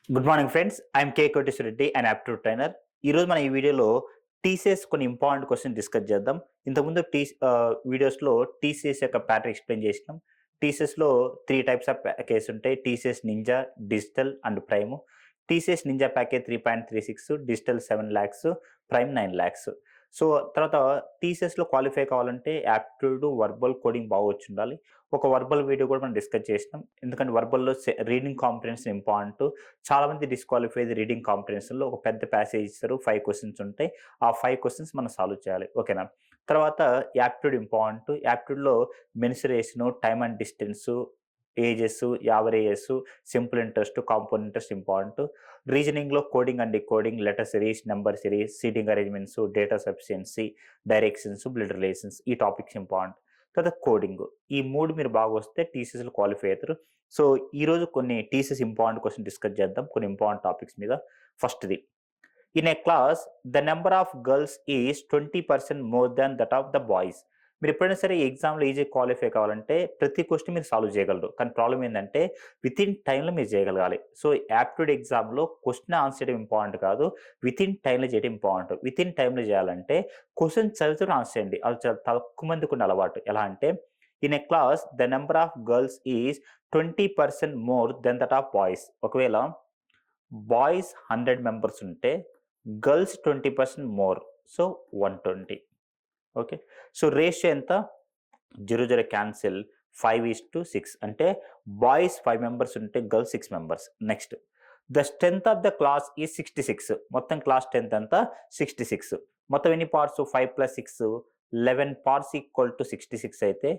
Good morning friends. I'm K Koteswara Reddy and aptitude trainer. ఈరోజు మన ఈ వీడియోలో టీసీఎస్ కొన్ని ఇంపార్టెంట్ క్వశ్చన్ డిస్కస్ చేద్దాం. ఇంతకుముందు వీడియోస్లో టీసీఎస్ యొక్క ప్యాటర్న్ ఎక్స్ప్లెయిన్ చేసినాం. టీసీఎస్లో 3 టైప్స్ ఆఫ్ ప్యాకేజ్ ఉంటాయి. TCS ninja, digital and prime. TCS ninja package 3.36, digital 7 lakhs, prime 9 lakhs. So తర్వాత టీసీఎస్లో క్వాలిఫై కావాలంటే యాప్టిట్యూడ్, వర్బల్, కోడింగ్ బాగా వచ్చి ఉండాలి. ఒక వర్బల్ వీడియో కూడా మనం డిస్కస్ చేసినాం. ఎందుకంటే వర్బల్లో రీడింగ్ కాంప్రిహెన్షన్ ఇంపార్టెంట్. చాలామంది డిస్క్వాలిఫైడ్ రీడింగ్ కాంప్రిహెన్షన్లో ఒక పెద్ద ప్యాసేజ్ ఇస్తారు, 5 క్వశ్చన్స్ ఉంటాయి. ఆ 5 క్వశ్చన్స్ మనం సాల్వ్ చేయాలి. ఓకేనా? తర్వాత యాప్టిట్యూడ్ ఇంపార్టెంట్. యాప్టిట్యూడ్లో mensuration, time and distance, ages, averages, simple interest, compound interest important. రీజనింగ్లో coding and decoding, letter series, number series, seating arrangements, data sufficiency, directions, blood relations, ఈ టాపిక్స్ ఇంపార్టెంట్. తర్వాత coding. ఈ 3 మీరు బాగా వస్తే టీసీఎస్లో క్వాలిఫై అవుతారు. So ఈరోజు కొన్ని టీసీఎస్ ఇంపార్టెంట్ క్వశ్చన్ డిస్కస్ చేద్దాం కొన్ని ఇంపార్టెంట్ టాపిక్స్ మీద. ఫస్ట్‌ది, in a class the number of girls is 20% more than that of the boys. మీరు ఎప్పుడైనా సరే ఎగ్జామ్లో ఈజీ క్వాలిఫై కావాలంటే ప్రతి క్వశ్చన్ మీరు సాల్వ్ చేయగలరు. కానీ ప్రాబ్లం ఏంటంటే విత్ ఇన్ టైంలో మీరు చేయగలగాలి. సో యాప్టిట్యూడ్ ఎగ్జామ్లో క్వశ్చన్ ఆన్సర్ చేయడం ఇంపార్టెంట్ కాదు, విత్ ఇన్ టైంలో చేయడం ఇంపార్టెంట్. విత్ ఇన్ టైంలో చేయాలంటే క్వశ్చన్ చదువుతూ ఆన్సర్ చేయండి. అది చాలా తక్కువ మందికి ఉన్న అలవాటు. ఎలా అంటే in a class the number of girls is 20% more than that of boys. ఒకవేళ బాయ్స్ 100 మెంబర్స్ ఉంటే girls 20% more. So 120. Okay. So ratio ఎంత? 0, 0 క్యాన్సిల్. 5:6 అంటే బాయ్స్ 5 మెంబర్స్ ఉంటే girls 6 members. Next, the strength of the class is 66. మొత్తం class strength ఎంత? 66. మొత్తం ఎన్ని parts? 5 + 6, 11 parts equal to 66 అయితే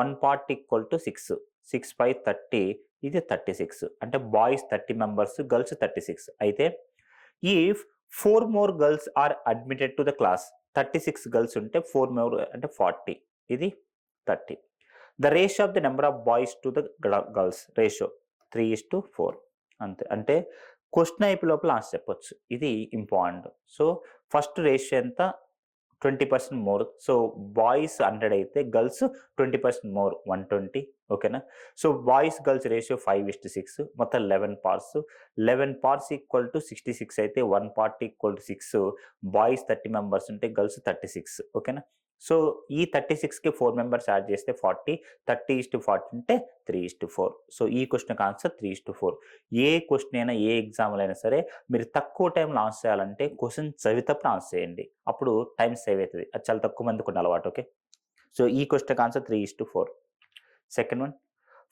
1 పార్ట్ ఈక్వల్ టు 6. 6 × 5 30. ఇది 36. అంటే బాయ్స్ 30 మెంబర్స్, గర్ల్స్ 36. అయితే if 4 more girls are admitted to the class, 36 girls ఉంటే 4 మోర్ అంటే 40. ఇది 30. The ratio of the number of boys to the girls ratio 3:4. అంతే. అంటే question అయిపోయే లోపల ఆన్సర్ చెప్పొచ్చు. ఇది ఇంపార్టెంట్. సో ఫస్ట్ రేషియో ఎంత? 20% మోర్. సో బాయ్స్ 100 అయితే గర్ల్స్ 20% మోర్, 120. ఓకేనా? So boys girls ratio 5:6. మొత్తం 11 పార్ట్స్. 11 పార్ట్స్ ఈక్వల్ టు 66 అయితే 1 part equal to 6. Boys 30 members ఉంటే గర్ల్స్ 36. ఓకేనా? సో ఈ 36కి 4 మెంబర్స్ యాడ్ చేస్తే 40. 30:40 అంటే 3:4. సో ఈ క్వశ్చన్‌కి ఆన్సర్ 3:4. ఏ క్వశ్చన్ అయినా, ఏ ఎగ్జామ్‌లో అయినా సరే మీరు తక్కువ టైంలో ఆన్సర్ చేయాలంటే క్వశ్చన్ చదివేటప్పుడు ఆన్సర్ చేయండి. అప్పుడు టైం సేవ్ అవుతది. అది చాలా తక్కువ మందికి ఉన్న అలవాటు. ఓకే. సో ఈ క్వశ్చన్‌కి answer 3:4. Second one,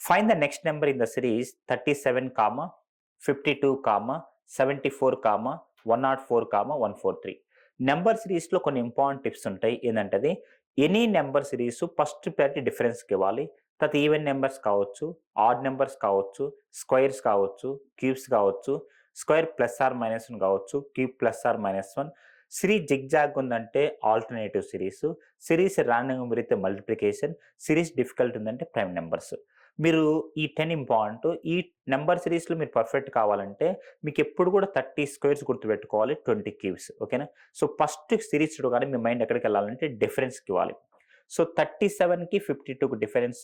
find the next number in the series 37, 52, 74, 104, 143. Number సిరీస్‌లో కొన్ని ఇంపార్టెంట్ టిప్స్ ఉంటాయి. ఏందంటే అది any number series first priority డిఫరెన్స్‌కి ఇవ్వాలి. తర్వాత ఈవెన్ నెంబర్స్ కావచ్చు, ఆడ్ నెంబర్స్ కావచ్చు, స్క్వేర్స్ కావచ్చు, క్యూబ్స్ కావచ్చు, స్క్వేర్ +or- కావచ్చు, క్యూబ్ +or-1. సిరీస్ జిగ్‌జాగ్ ఉందంటే ఆల్టర్‌నేటివ్ సిరీస్, సిరీస్ రాండమ్‌గా పెరిగితే మల్టిప్లికేషన్, సిరీస్ డిఫికల్ట్ ఉందంటే ప్రైమ్ నెంబర్స్. మీరు ఈ 10 ఇంపార్టెంట్. ఈ నంబర్ సిరీస్‌లో మీరు పర్ఫెక్ట్ కావాలంటే మీకెప్పుడు కూడా 30 స్క్వేర్స్ గుర్తుపెట్టుకోవాలి, 20 క్యూబ్స్. ఓకేనా? సో ఫస్ట్ సిరీస్ చూడగానే మీ మైండ్ ఎక్కడికెళ్ళాలంటే డిఫరెన్స్‌కి ఇవ్వాలి. సో 37కి 52కి difference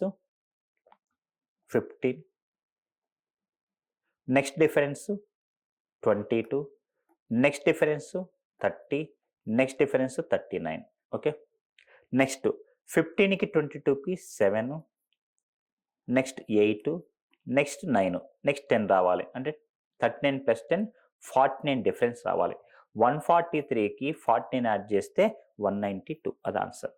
15. Next difference 22. Next difference 30. Next difference 39. Okay. Next 15కి 22కి 7. నెక్స్ట్ 8. నెక్స్ట్ 9. నెక్స్ట్ 10 రావాలి. అంటే 39 + 10 49 డిఫరెన్స్ రావాలి. 143కి 49 యాడ్ చేస్తే 192. అది ఆన్సర్.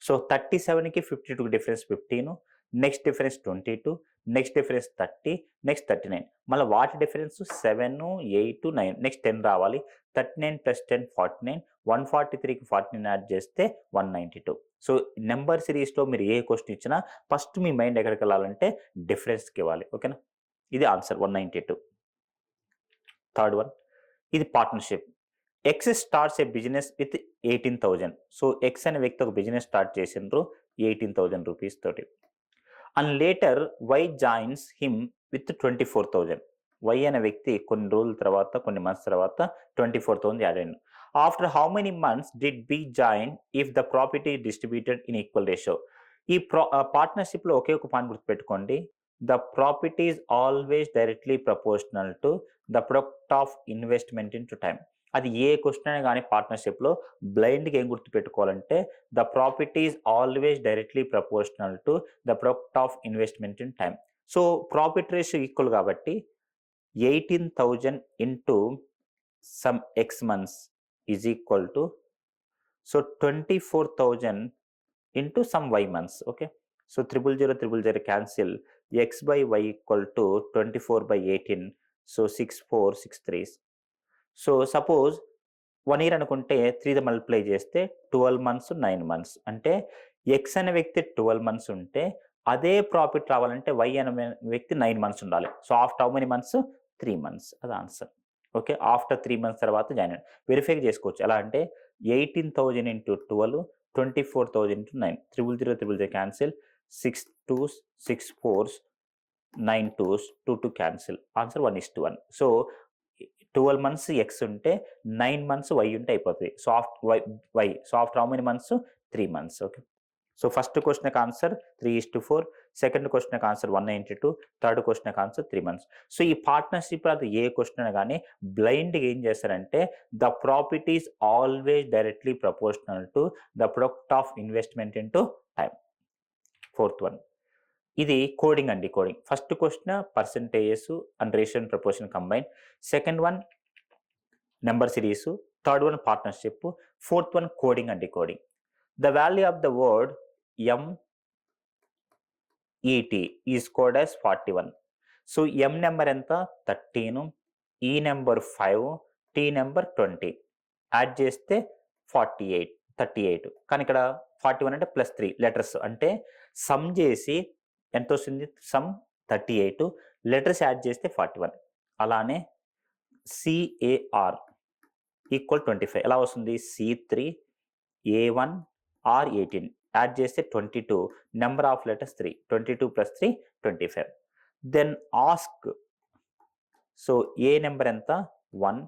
సో 37కి 52కి difference 15. Next difference 22. Next difference 30. Next 39. మళ్ళీ వాటి డిఫరెన్స్ 7, 8, 9. నెక్స్ట్ 10 రావాలి. 39 + 10 49. 143కి 49 యాడ్ చేస్తే 192. సో నంబర్ సిరీస్‌లో మీరు ఏ క్వెషన్ ఇచ్చినా ఫస్ట్ మీ మైండ్ ఎక్కడికెళ్ళాలంటే డిఫరెన్స్‌కి ఇవ్వాలి. ఓకేనా? ఇది ఆన్సర్ 192. థర్డ్ వన్, ఇది పార్ట్నర్‌షిప్. X starts a business with 18,000. So X అనే వ్యక్తి ఒక బిజినెస్ స్టార్ట్ చేసిండ్రు 18,000 రూపీస్ తోటి. And later Y joins him with 24,000. Y అనే వ్యక్తి కొన్ని రోజుల తర్వాత, కొన్ని మంత్స్ తర్వాత 24,000 యాడ్ అయ్యిండు. After how many months did B join if the profit is distributed in equal ratio. ఈ పార్ట్నర్‌షిప్‌లో ఒకే ఒక పాయింట్ గుర్తుపెట్టుకోండి. The profit is always directly proportional to the product of investment into time. అది ఏ question అయినా కానీ పార్ట్నర్షిప్లో బ్లైండ్గా ఏం గుర్తుపెట్టుకోవాలంటే the profit is always directly proportional to the product of investment in time. So profit ratio equal కాబట్టి 18,000 into some X months is equal to 24,000 into some y months. Okay, so 000 cancel, x by y equal to 24 by 18, so 6463. So suppose 1 year అనుకుంటే 3తో multiply చేస్తే 12 months 9 months అంటే x అనే వ్యక్తి 12 months ఉంటే అదే profit రావాలంటే y అనే వ్యక్తి 9 months ఉండాలి. So after how many months? 3 months. అది ఆన్సర్. ఓకే, ఆఫ్టర్ 3 months తర్వాత జాయిన్ అయ్యండి. వెరిఫై చేసుకోవచ్చు. ఎలా అంటే 18,000 into 12, 24,000 into 9, 000 cancel, 6 2s, 6 4s, 9 2s, 2 2 cancel. Answer 1:1. So 12 months x ఉంటే 9 months y ఉంటే అయిపోతుంది. So after how many months? 3 months. Okay, so first క్వశ్చన్కి ఆన్సర్ 3:4, సెకండ్ క్వశ్చన్కి ఆన్సర్ 192, థర్డ్ క్వశ్చన్కి ఆన్సర్ 3 months. సో ఈ పార్ట్నర్షిప్ అది ఏ క్వశ్చన్ అయినా కానీ బ్లైండ్గా ఏం చేస్తారంటే the profit is always directly proportional to the product of investment into time. Fourth one, ఇది కోడింగ్ అండి. Coding first question percentages and ratio and proportion combine, second one number series, third one partnership, fourth one coding అండి. Coding the value of the word MET is called as 41. So M number ఎంత? 13, E number 5, T number 20, add చేస్తే 38. కానీ ఇక్కడ 41 అంటే +3 letters అంటే some చేసి ఎంత వస్తుంది? సమ్ 38, లెటర్స్ యాడ్ చేస్తే 41. అలానే CAR ఈక్వల్ 25 ఎలా వస్తుంది? C3 A1 R 18 యాడ్ చేస్తే 22, number of letters 3, 22 + 3 25. Then ask, so A number ఎంత? 1,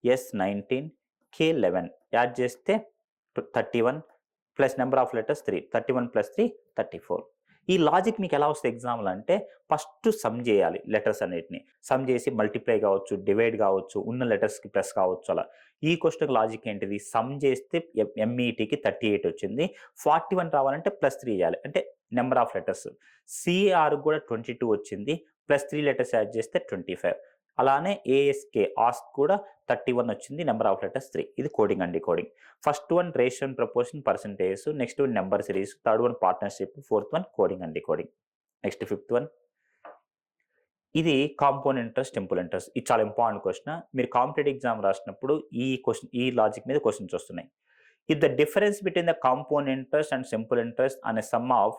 S 19, K 11 యాడ్ చేస్తే 31 ప్లస్ నెంబర్ ఆఫ్ లెటర్స్ 3, 31 + 3 34. ఈ లాజిక్ మీకు ఎలా వస్తుంది ఎగ్జామ్లో అంటే ఫస్ట్ సమ్ చేయాలి లెటర్స్ అన్నిటిని. సమ్ చేసి మల్టిప్లై కావచ్చు, డివైడ్ కావచ్చు, ఉన్న లెటర్స్కి ప్లస్ కావచ్చు. అలా ఈ క్వశ్చన్ లాజిక్ ఏంటిది? సమ్ చేస్తే METకి 38 వచ్చింది, 41 రావాలంటే +3 చేయాలి అంటే నెంబర్ ఆఫ్ లెటర్స్. CR కూడా 22 వచ్చింది, +3 లెటర్స్ యాడ్ చేస్తే 25. అలానే ఆస్క్ కూడా 31 వచ్చింది, నెంబర్ ఆఫ్ లెటర్స్ 3. ఇది కోడింగ్ అండి. Coding first one ratio and proportion percentage, next one number series, third one partnership, fourth one coding అండి. కోడింగ్ నెక్స్ట్ ఫిఫ్త్ వన్, ఇది కాంపౌండ్ ఇంట్రెస్ట్, సింపుల్ ఇంట్రెస్ట్. ఇది చాలా ఇంపార్టెంట్ క్వశ్చన్. మీరు competitive exam రాసినప్పుడు ఈ logic మీద questions వస్తున్నాయి. If the difference between the compound interest and simple interest అనే sum of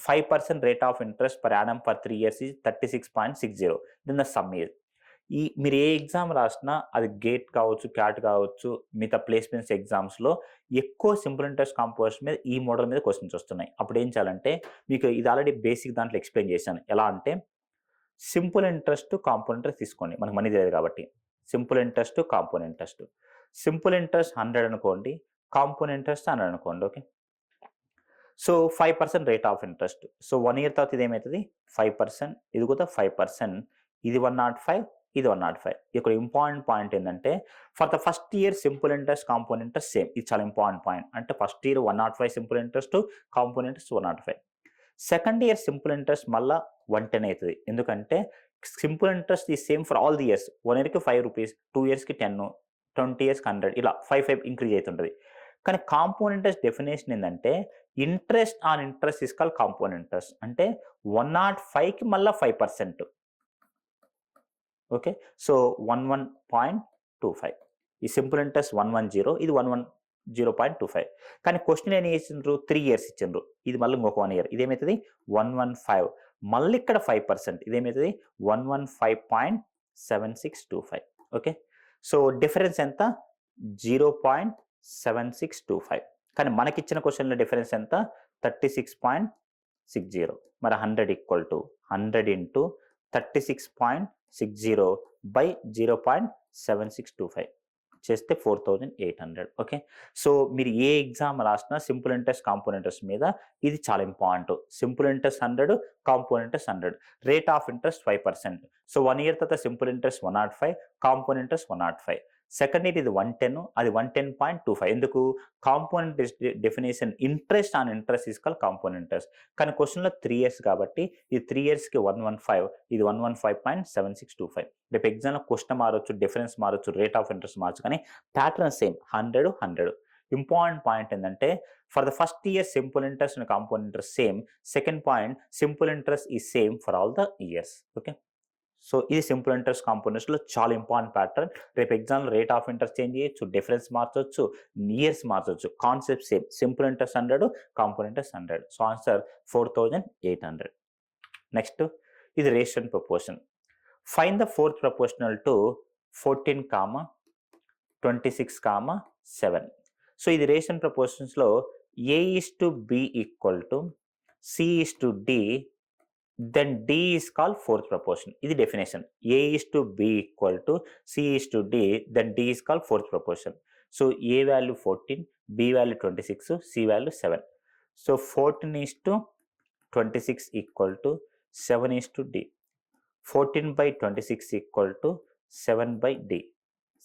₹5% rate of interest per annum for 3 years is 36.60. Then the sum is. మీరు ఏ ఎగ్జామ్ రాసినా అది గేట్ కావచ్చు, క్యాట్ కావచ్చు, మిగతా ప్లేస్మెంట్స్ ఎగ్జామ్స్లో ఎక్కువ సింపుల్ ఇంట్రెస్ట్ కాంపోజిషన్ మీద ఈ మోడల్ మీద క్వశ్చన్స్ వస్తున్నాయి. అప్పుడు ఏం చేయాలంటే మీకు ఇది ఆల్రెడీ బేసిక్ దాంట్లో ఎక్స్ప్లెయిన్ చేశాను. ఎలా అంటే సింపుల్ ఇంట్రెస్ట్, కాంపౌండ్ ఇంట్రెస్ట్ తీసుకోండి, మనకు మనీ తెలియదు కాబట్టి. Simple interest, compound interest. Simple interest 100 అనుకోండి, కాంపౌండ్ ఇంట్రెస్ట్ 100 అనుకోండి. Okay, so 5% rate of interest. So 1 year తర్వాత ఇది ఏమవుతుంది? 5%, ఇది కూడా 5%, ఇది 105, ఇది 105. ఇక్కడ ఇంపార్టెంట్ పాయింట్ ఏంటంటే for the first year simple interest, compound interest same. ఇది చాలా ఇంపార్టెంట్ పాయింట్. అంటే first year 105 simple interest, compound interest 105. Second year simple interest మళ్ళీ 110 అవుతుంది. ఎందుకంటే సింపుల్ ఇంట్రెస్ట్ ఈ same for all the years. 1 yearకి ₹5, 2 yearsకి 10, 20 yearsకి 100, ఇలా 5 ఇంక్రీజ్ అవుతుంటుంది. కానీ కాంపౌండ్ ఇంట్రెస్ట్ డెఫినేషన్ ఏంటంటే interest on interest is called compound interest. అంటే 105కి మళ్ళీ 5%. Okay, so 11.25. ఈ సింపుల్ ఇంట్రెస్ట్ 110, ఇది 110.25. కానీ క్వశ్చన్ ఏం ఇచ్చిండ్రు? 3 years ఇచ్చిండ్రు. ఇది మళ్ళీ ఇంకొక 1 year. ఇదేమవుతుంది? 115. మళ్ళీ ఇక్కడ 5%. ఇదేమవుతుంది? 115.7625. ఓకే, సో డిఫరెన్స్ ఎంత? 0.7625. కానీ మనకిచ్చిన క్వశ్చన్లో డిఫరెన్స్ ఎంత? 36.60. మరి 100 ఈక్వల్ టు 100 ఇంటూ 36.60 బై 0.7625. చేస్తే 4800. ఓకే. సో మీరు ఏ ఎగ్జామ్ రాసినా సింపుల్ ఇంట్రెస్ట్, కాంపౌండ్ ఇంట్రెస్ట్ మీద ఇది చాలా important. Simple interest 100, compound interest 100. Rate of interest 5%. So 1 year తర్వాత simple interest 105, compound interest 105. Second year ఇది 110, అది 110.25. ఎందుకు? Compound definition interest on interest is called compound interest. కానీ క్వెషన్‌లో 3 ఇయర్స్ కాబట్టి ఇది 3 ఇయర్స్‌కి 115, ఇది 115.7625. రేపు ఎగ్జామ్‌లో క్వెషన్ మారొచ్చు, డిఫరెన్స్ మారొచ్చు, రేట్ ఆఫ్ ఇంట్రెస్ట్ మారొచ్చు, కానీ ప్యాటర్న్ సేమ్ 100, 100. ఇంపార్టెంట్ పాయింట్ ఏంటంటే for the first year simple interest and compound interest same. Second point simple interest is same for all the years. Okay. So ఇది simple interest, compound ఇంట్రెస్ట్‌లో చాలా important pattern. రేపు ఎగ్జామ్‌లో rate of interest change చేయొచ్చు, difference మార్చొచ్చు, years మార్చొచ్చు. Concept same. Simple interest 100, compound interest 100. So answer 4800. Next ఇది ratio and proportion. Find the fourth proportional to 14, 26, 7. So ఇది రేషియో అండ్ ప్రపోర్షన్స్‌లో A:B equal to C:D, then D is called fourth proportion. ఇది definition. A:B equal to C:D, then D is called fourth proportion. So A value 14, B value 26, C value 7. So 14:26 equal to 7:D. 14/26 equal to 7/D.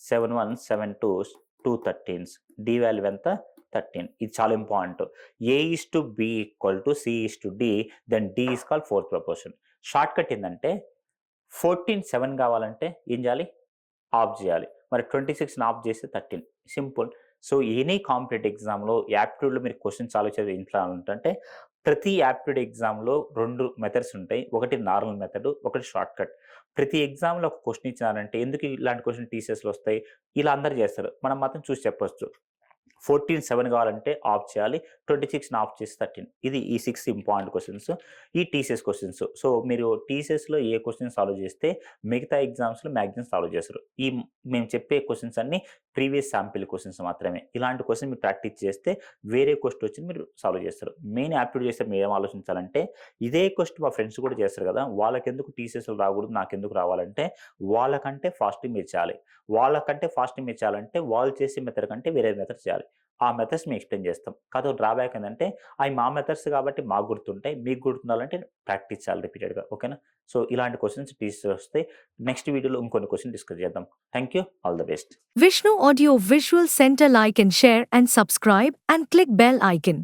7 1 7 2s 2 13s. D value ఎంత? 13. ఇది చాలా important. A:B equal to C:D, then D is called fourth proportion. Short cut ఏంటంటే 14 7 కావాలంటే ఏం చేయాలి? Of చేయాలి. మరి 26ని of చేస్తే 13. సింపుల్. సో ఎనీ కాంపిటేటివ్ ఎగ్జామ్‌లో యాప్టిట్యూడ్‌లో మీరు క్వెషన్ సాల్వ్ చేసేది ఇంట్లో ఉంటుంటే ప్రతి యాప్టిట్యూడ్ ఎగ్జామ్‌లో 2 మెథడ్స్ ఉంటాయి. ఒకటి నార్మల్ మెథడ్, ఒకటి షార్ట్ కట్. ప్రతి ఎగ్జామ్‌లో ఒక క్వెషన్ ఇచ్చినారంటే ఎందుకు ఇలాంటి క్వెషన్ టీసీఎస్‌లో వస్తాయి? ఇలా అందరూ చేస్తారు. మనం మాత్రం చూసి చెప్పొచ్చు. 14 7 కావాలంటే ఆఫ్ చేయాలి. 26ని ఆఫ్ చేసి 13. ఇది ఈ 6 ఇంపార్టెంట్ క్వెషన్స్. ఈ టీసీఎస్ క్వెషన్స్. సో మీరు టీసీఎస్‌లో ఏ క్వెషన్ సాల్వ్ చేస్తే మిగతా ఎగ్జామ్స్‌లో మాక్సిమం సాల్వ్ చేస్తారు. మేము చెప్పే క్వెషన్స్ అన్నీ ప్రీవియస్ శాంపిల్ క్వెషన్స్ మాత్రమే. ఇలాంటి క్వెషన్ మీరు ప్రాక్టీస్ చేస్తే వేరే క్వెషన్ వచ్చి మీరు సాల్వ్ చేస్తారు. మెయిన్ యాప్టిట్యూడ్ చేస్తే మీరు ఏం ఆలోచించాలంటే ఇదే క్వెషన్ మా ఫ్రెండ్స్ కూడా చేస్తారు కదా! వాళ్ళకెందుకు టీసీఎస్‌లో రాకూడదు, నాకెందుకు రావాలంటే వాళ్ళకంటే ఫాస్ట్‌గా మీరు చేయాలి. వాళ్ళకంటే ఫాస్ట్‌గా మీరు చేయాలంటే వాళ్ళు చేసే మెథడ్ కంటే వేరే మెథడ్ చేయాలి. ఆ మెథడ్స్ మేము ఎక్స్‌ప్లెయిన్ చేస్తాం. కాకపోతే డ్రాబ్యాక్ ఏంటంటే అవి మా మెథడ్స్ కాబట్టి మాకు గుర్తుంటాయి. మీకు గుర్తుండాలంటే ప్రాక్టీస్ చేయాలి రిపీటెడ్‌గా. ఓకేనా? సో ఇలాంటి క్వెషన్స్ టీసీఎస్ వస్తాయి. నెక్స్ట్ వీడియోలో ఇంకొన్ని క్వెషన్ డిస్కస్ చేద్దాం. Thank you. All the best. Vishnu Audio Visual Center, like and share and subscribe and click bell icon.